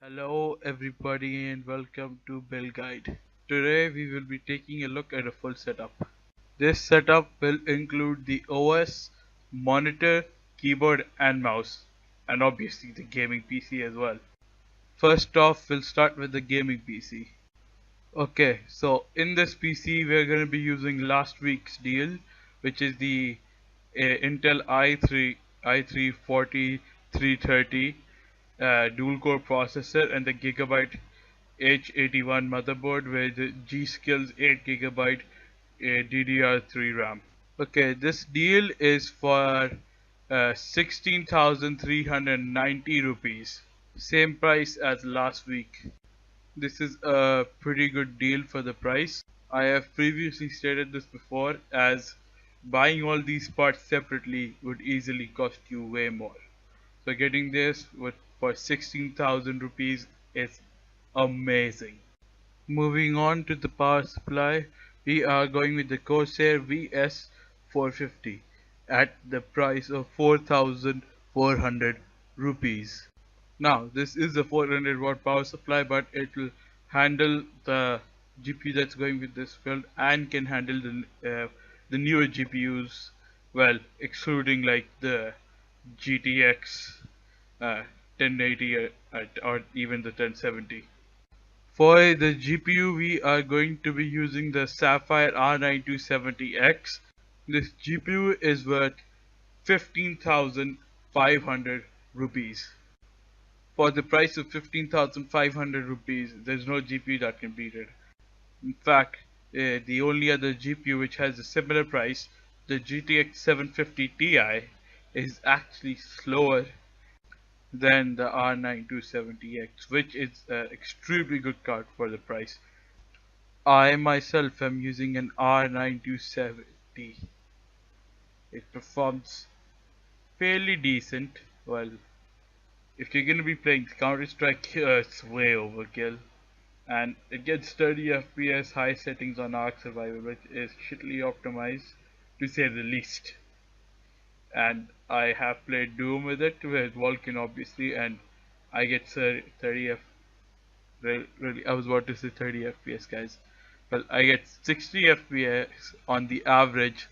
Hello everybody and welcome to Build Guide. Today we will be taking a look at a full setup. This setup will include the OS, monitor, keyboard and mouse, and obviously the gaming PC as well. First off, we'll start with the gaming PC. Okay, so in this PC we're going to be using last week's deal, which is the Intel i3 40 330 dual core processor and the Gigabyte H81 motherboard with the G-Skills 8 GB DDR3 RAM. Okay, this deal is for 16,390 rupees, same price as last week. This is a pretty good deal for the price. I have previously stated this before, as buying all these parts separately would easily cost you way more. So getting this for 16,000 rupees is amazing. Moving on to the power supply, we are going with the Corsair VS450 at the price of 4,400 rupees. Now, this is a 400 watt power supply, but it will handle the GPU that's going with this build and can handle the newer GPUs, well, excluding like the GTX 1080 or even the 1070. For the GPU, we are going to be using the Sapphire R9270X. This GPU is worth 15,500 rupees. For the price of 15,500 rupees, there's no GPU that can beat it. In fact, the only other GPU which has a similar price, the GTX 750 Ti, is actually slower than the R9270X, which is an extremely good card for the price. I myself am using an R9270. It performs fairly decent. Well, if you're gonna be playing Counter-Strike, it's way overkill. And it gets 30 FPS high settings on Arc Survival, which is shittily optimized to say the least. And I have played Doom with it, with Vulcan obviously, and I get 30 really, I was about to say 30 FPS, guys. Well, I get 60 FPS on the average.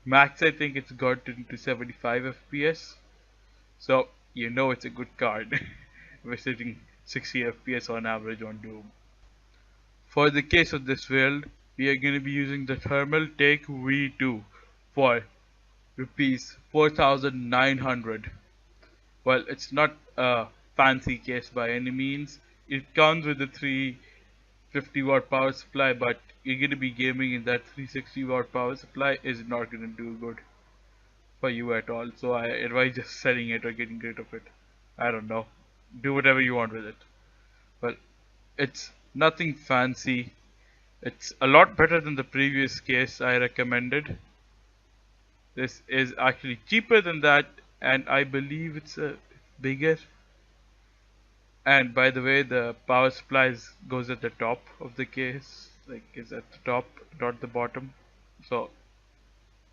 Max, I think it's gotten to 75 FPS. So, you know it's a good card. We're sitting 60 FPS on average on Doom. For the case of this build, we are going to be using the Thermal Take V2 for rupees 4,900. Well, it's not a fancy case by any means. It comes with a 350 watt power supply, but you're going to be gaming in that 360 watt power supply is not going to do good for you at all. So I advise just selling it or getting rid of it. I don't know. Do whatever you want with it. But it's nothing fancy. It's a lot better than the previous case I recommended. This is actually cheaper than that, and I believe it's bigger. And by the way, the power supply goes at the top of the case, like is at the top, not the bottom. So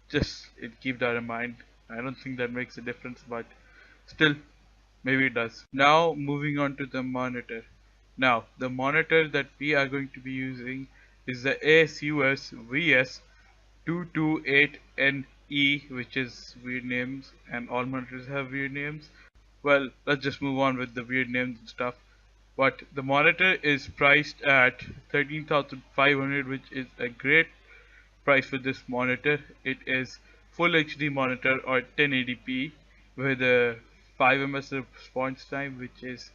just keep that in mind. I don't think that makes a difference, but still, maybe it does. Now moving on to the monitor. Now the monitor that we are going to be using is the ASUS VS228NE, which is weird names, and all monitors have weird names. Well, let's just move on with the weird names and stuff. But the monitor is priced at 13,500, which is a great price for this monitor. It is full HD monitor or 1080p with a 5 ms response time, which is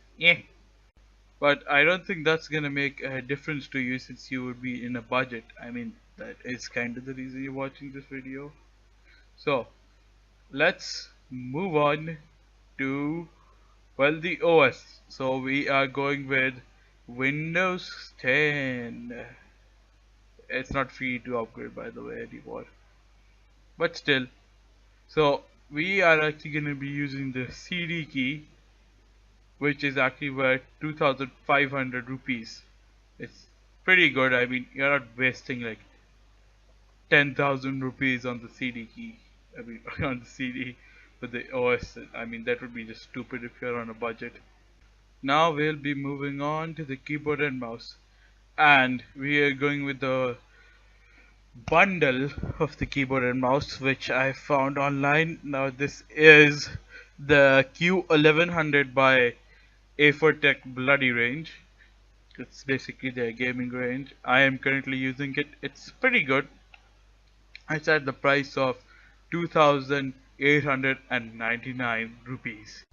but I don't think that's gonna make a difference to you since you would be in a budget. I mean, that is kind of the reason you're watching this video. So let's move on to, well, the OS. So we are going with Windows 10. It's not free to upgrade, by the way, anymore. But still, so we are actually going to be using the CD key, which is actually worth 2,500 rupees. It's pretty good. I mean, you're not wasting like 10,000 rupees on the CD key. I mean, on the CD with the OS. I mean, that would be just stupid if you're on a budget. Now we'll be moving on to the keyboard and mouse, and we are going with the bundle of the keyboard and mouse which I found online. Now this is the Q1100 by A4 Bloody range. It's basically their gaming range. I am currently using it. It's pretty good. It's at the price of 2,899 rupees.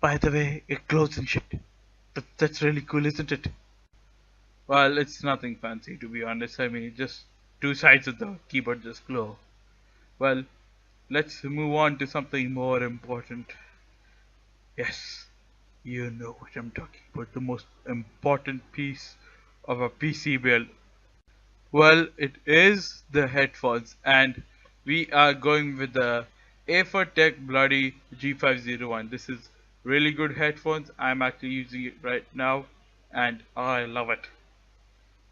By the way, it glows and shit. That's really cool, isn't it? Well, it's nothing fancy to be honest. I mean, just two sides of the keyboard just glow. Well, let's move on to something more important. Yes, you know what I'm talking about. The most important piece of a PC build. Well, it is the headphones, and we are going with the A4 Bloody G501. This is really good headphones. I'm actually using it right now, and I love it.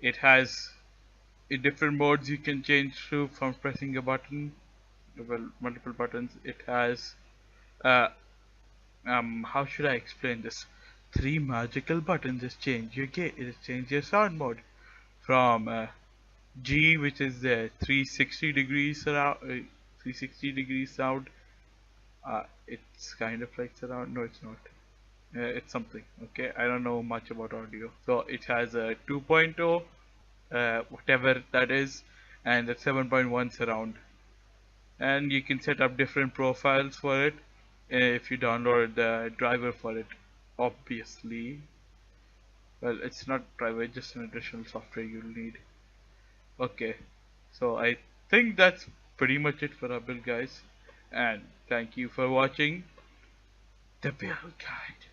It has different modes you can change through from pressing a button. Well, multiple buttons. It has uh, how should I explain this? Three magical buttons just change your gate. It change your sound mode from G, which is the 360 degrees surround, 360 degrees sound. It's kind of like surround. No, it's not. It's something. Okay, I don't know much about audio. So it has a 2.0, whatever that is, and a 7.1 surround. And you can set up different profiles for it if you download the driver for it. Obviously, well, it's not driver, it's just an additional software you'll need. Okay, so I think that's pretty much it for our build, guys, and thank you for watching the build guide.